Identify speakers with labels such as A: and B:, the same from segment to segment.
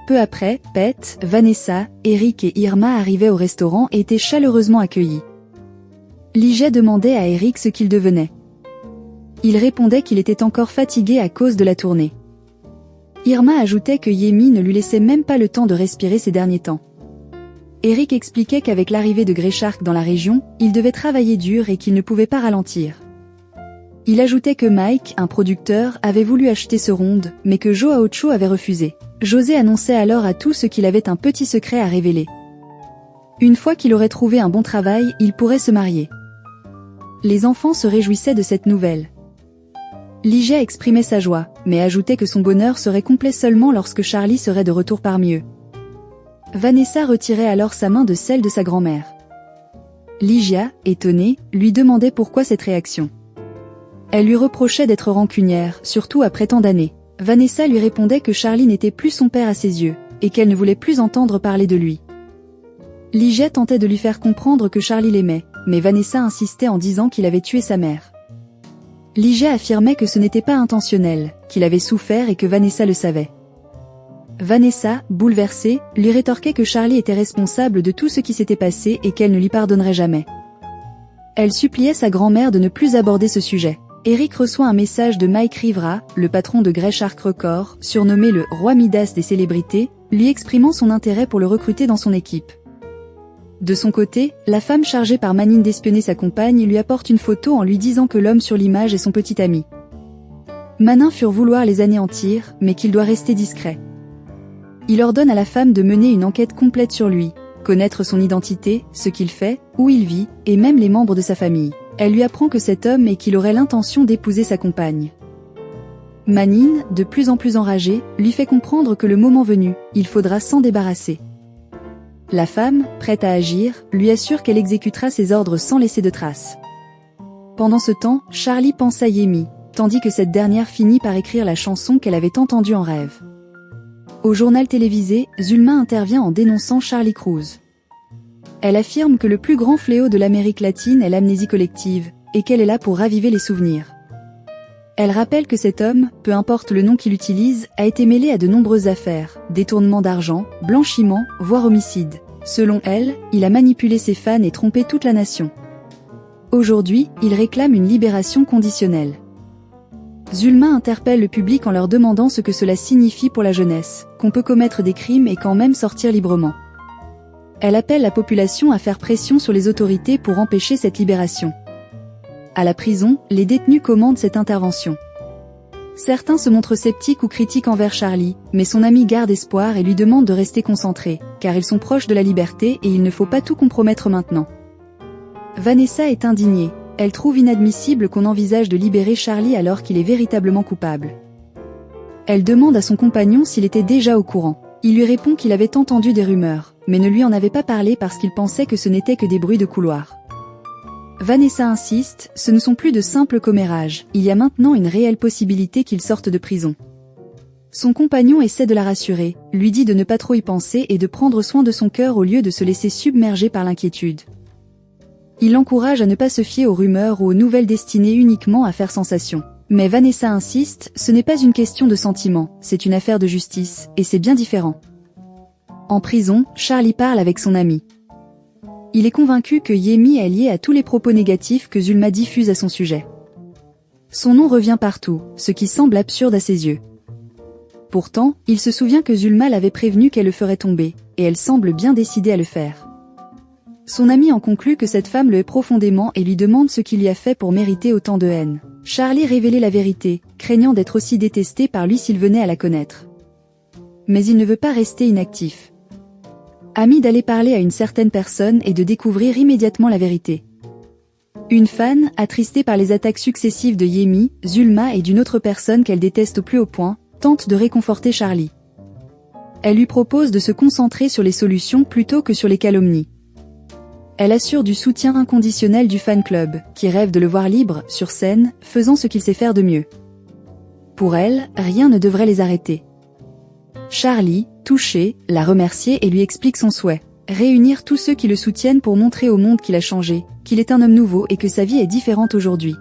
A: Peu après, Pete, Vanessa, Eric et Irma arrivaient au restaurant et étaient chaleureusement accueillis. Ligia demandait à Eric ce qu'il devenait. Il répondait qu'il était encore fatigué à cause de la tournée. Irma ajoutait que Yemi ne lui laissait même pas le temps de respirer ces derniers temps. Eric expliquait qu'avec l'arrivée de Grey Shark dans la région, il devait travailler dur et qu'il ne pouvait pas ralentir. Il ajoutait que Mike, un producteur, avait voulu acheter ce ronde, mais que Joe Aocho avait refusé. José annonçait alors à tous qu'il avait un petit secret à révéler. Une fois qu'il aurait trouvé un bon travail, il pourrait se marier. Les enfants se réjouissaient de cette nouvelle. Ligia exprimait sa joie, mais ajoutait que son bonheur serait complet seulement lorsque Charlie serait de retour parmi eux. Vanessa retirait alors sa main de celle de sa grand-mère. Ligia, étonnée, lui demandait pourquoi cette réaction. Elle lui reprochait d'être rancunière, surtout après tant d'années. Vanessa lui répondait que Charlie n'était plus son père à ses yeux, et qu'elle ne voulait plus entendre parler de lui. Ligia tentait de lui faire comprendre que Charlie l'aimait, mais Vanessa insistait en disant qu'il avait tué sa mère. Ligia affirmait que ce n'était pas intentionnel, qu'il avait souffert et que Vanessa le savait. Vanessa, bouleversée, lui rétorquait que Charlie était responsable de tout ce qui s'était passé et qu'elle ne lui pardonnerait jamais. Elle suppliait sa grand-mère de ne plus aborder ce sujet. Eric reçoit un message de Mike Rivera, le patron de Grey Shark Records, surnommé le roi Midas des célébrités, lui exprimant son intérêt pour le recruter dans son équipe. De son côté, la femme chargée par Manine d'espionner sa compagne lui apporte une photo en lui disant que l'homme sur l'image est son petit ami. Manin furent vouloir les anéantir, mais qu'il doit rester discret. Il ordonne à la femme de mener une enquête complète sur lui, connaître son identité, ce qu'il fait, où il vit, et même les membres de sa famille. Elle lui apprend que cet homme et qu'il aurait l'intention d'épouser sa compagne. Manine, de plus en plus enragée, lui fait comprendre que le moment venu, il faudra s'en débarrasser. La femme, prête à agir, lui assure qu'elle exécutera ses ordres sans laisser de traces. Pendant ce temps, Charlie pense à Yemi, tandis que cette dernière finit par écrire la chanson qu'elle avait entendue en rêve. Au journal télévisé, Zulma intervient en dénonçant Charlie Cruz. Elle affirme que le plus grand fléau de l'Amérique latine est l'amnésie collective, et qu'elle est là pour raviver les souvenirs. Elle rappelle que cet homme, peu importe le nom qu'il utilise, a été mêlé à de nombreuses affaires, détournement d'argent, blanchiment, voire homicide. Selon elle, il a manipulé ses fans et trompé toute la nation. Aujourd'hui, il réclame une libération conditionnelle. Zulma interpelle le public en leur demandant ce que cela signifie pour la jeunesse, qu'on peut commettre des crimes et quand même sortir librement. Elle appelle la population à faire pression sur les autorités pour empêcher cette libération. À la prison, les détenus commandent cette intervention. Certains se montrent sceptiques ou critiques envers Charlie, mais son ami garde espoir et lui demande de rester concentré, car ils sont proches de la liberté et il ne faut pas tout compromettre maintenant. Vanessa est indignée. Elle trouve inadmissible qu'on envisage de libérer Charlie alors qu'il est véritablement coupable. Elle demande à son compagnon s'il était déjà au courant. Il lui répond qu'il avait entendu des rumeurs, mais ne lui en avait pas parlé parce qu'il pensait que ce n'était que des bruits de couloir. Vanessa insiste, ce ne sont plus de simples commérages, il y a maintenant une réelle possibilité qu'il sorte de prison. Son compagnon essaie de la rassurer, lui dit de ne pas trop y penser et de prendre soin de son cœur au lieu de se laisser submerger par l'inquiétude. Il l'encourage à ne pas se fier aux rumeurs ou aux nouvelles destinées uniquement à faire sensation. Mais Vanessa insiste, ce n'est pas une question de sentiment, c'est une affaire de justice, et c'est bien différent. En prison, Charlie parle avec son ami. Il est convaincu que Yemi est lié à tous les propos négatifs que Zulma diffuse à son sujet. Son nom revient partout, ce qui semble absurde à ses yeux. Pourtant, il se souvient que Zulma l'avait prévenu qu'elle le ferait tomber, et elle semble bien décidée à le faire. Son ami en conclut que cette femme le hait profondément et lui demande ce qu'il lui a fait pour mériter autant de haine. Charlie révélait la vérité, craignant d'être aussi détesté par lui s'il venait à la connaître. Mais il ne veut pas rester inactif. Ami d'aller parler à une certaine personne et de découvrir immédiatement la vérité. Une fan, attristée par les attaques successives de Yemi, Zulma et d'une autre personne qu'elle déteste au plus haut point, tente de réconforter Charlie. Elle lui propose de se concentrer sur les solutions plutôt que sur les calomnies. Elle assure du soutien inconditionnel du fan club, qui rêve de le voir libre, sur scène, faisant ce qu'il sait faire de mieux. Pour elle, rien ne devrait les arrêter. Charlie, touché, la remercie et lui explique son souhait. Réunir tous ceux qui le soutiennent pour montrer au monde qu'il a changé, qu'il est un homme nouveau et que sa vie est différente aujourd'hui.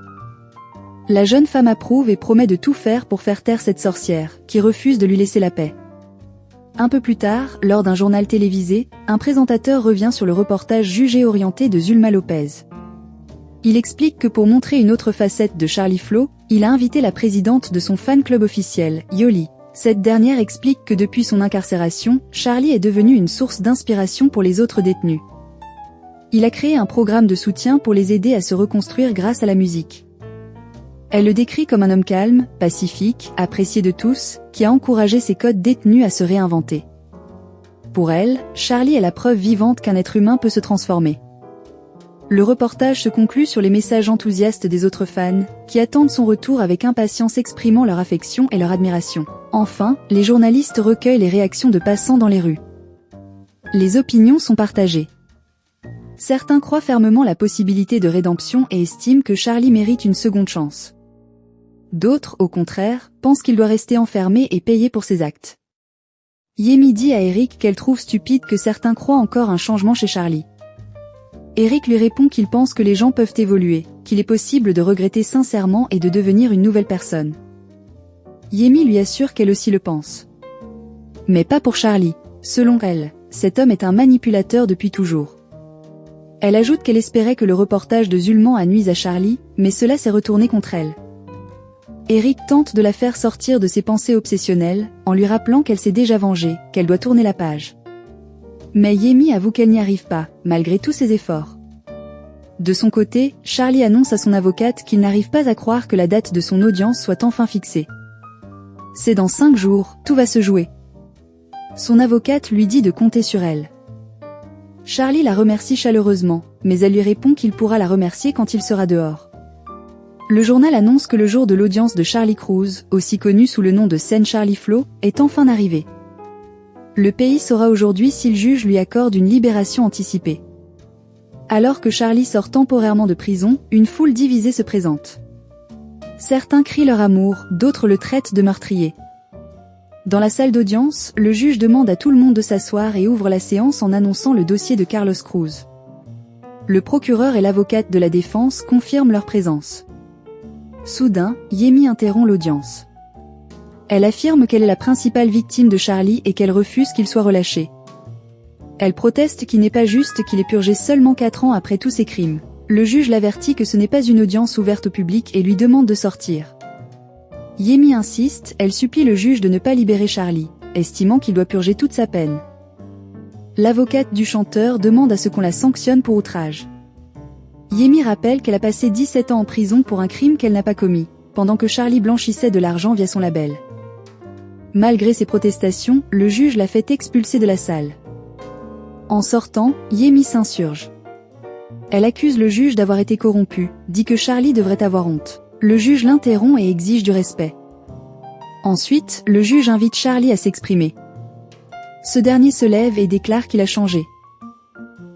A: La jeune femme approuve et promet de tout faire pour faire taire cette sorcière, qui refuse de lui laisser la paix. Un peu plus tard, lors d'un journal télévisé, un présentateur revient sur le reportage jugé orienté de Zulma Lopez. Il explique que pour montrer une autre facette de Charlie Flow, il a invité la présidente de son fan club officiel, Yoli. Cette dernière explique que depuis son incarcération, Charlie est devenu une source d'inspiration pour les autres détenus. Il a créé un programme de soutien pour les aider à se reconstruire grâce à la musique. Elle le décrit comme un homme calme, pacifique, apprécié de tous, qui a encouragé ses codes détenus à se réinventer. Pour elle, Charlie est la preuve vivante qu'un être humain peut se transformer. Le reportage se conclut sur les messages enthousiastes des autres fans, qui attendent son retour avec impatience exprimant leur affection et leur admiration. Enfin, les journalistes recueillent les réactions de passants dans les rues. Les opinions sont partagées. Certains croient fermement la possibilité de rédemption et estiment que Charlie mérite une seconde chance. D'autres, au contraire, pensent qu'il doit rester enfermé et payer pour ses actes. Yemi dit à Eric qu'elle trouve stupide que certains croient encore un changement chez Charlie. Eric lui répond qu'il pense que les gens peuvent évoluer, qu'il est possible de regretter sincèrement et de devenir une nouvelle personne. Yemi lui assure qu'elle aussi le pense. Mais pas pour Charlie. Selon elle, cet homme est un manipulateur depuis toujours. Elle ajoute qu'elle espérait que le reportage de Zulman nuise à Charlie, mais cela s'est retourné contre elle. Eric tente de la faire sortir de ses pensées obsessionnelles, en lui rappelant qu'elle s'est déjà vengée, qu'elle doit tourner la page. Mais Yemi avoue qu'elle n'y arrive pas, malgré tous ses efforts. De son côté, Charlie annonce à son avocate qu'il n'arrive pas à croire que la date de son audience soit enfin fixée. C'est dans 5 jours, tout va se jouer. Son avocate lui dit de compter sur elle. Charlie la remercie chaleureusement, mais elle lui répond qu'il pourra la remercier quand il sera dehors. Le journal annonce que le jour de l'audience de Charlie Cruz, aussi connu sous le nom de scène Charlie Flow, est enfin arrivé. Le pays saura aujourd'hui si le juge lui accorde une libération anticipée. Alors que Charlie sort temporairement de prison, une foule divisée se présente. Certains crient leur amour, d'autres le traitent de meurtrier. Dans la salle d'audience, le juge demande à tout le monde de s'asseoir et ouvre la séance en annonçant le dossier de Carlos Cruz. Le procureur et l'avocate de la défense confirment leur présence. Soudain, Yemi interrompt l'audience. Elle affirme qu'elle est la principale victime de Charlie et qu'elle refuse qu'il soit relâché. Elle proteste qu'il n'est pas juste qu'il ait purgé seulement 4 ans après tous ses crimes. Le juge l'avertit que ce n'est pas une audience ouverte au public et lui demande de sortir. Yemi insiste, elle supplie le juge de ne pas libérer Charlie, estimant qu'il doit purger toute sa peine. L'avocate du chanteur demande à ce qu'on la sanctionne pour outrage. Yemi rappelle qu'elle a passé 17 ans en prison pour un crime qu'elle n'a pas commis, pendant que Charlie blanchissait de l'argent via son label. Malgré ses protestations, le juge l'a fait expulser de la salle. En sortant, Yemi s'insurge. Elle accuse le juge d'avoir été corrompu, dit que Charlie devrait avoir honte. Le juge l'interrompt et exige du respect. Ensuite, le juge invite Charlie à s'exprimer. Ce dernier se lève et déclare qu'il a changé.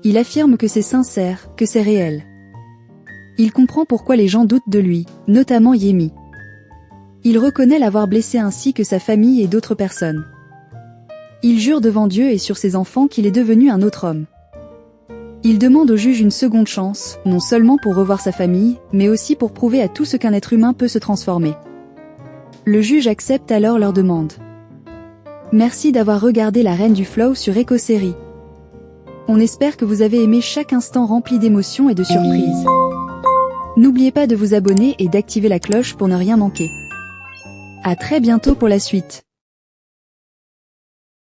A: Il affirme que c'est sincère, que c'est réel. Il comprend pourquoi les gens doutent de lui, notamment Yemi. Il reconnaît l'avoir blessé ainsi que sa famille et d'autres personnes. Il jure devant Dieu et sur ses enfants qu'il est devenu un autre homme. Il demande au juge une seconde chance, non seulement pour revoir sa famille, mais aussi pour prouver à tous qu'un être humain peut se transformer. Le juge accepte alors leur demande. Merci d'avoir regardé La Reine du Flow sur Éco-Série. On espère que vous avez aimé chaque instant rempli d'émotions et de surprises. N'oubliez pas de vous abonner et d'activer la cloche pour ne rien manquer. À très bientôt pour la suite.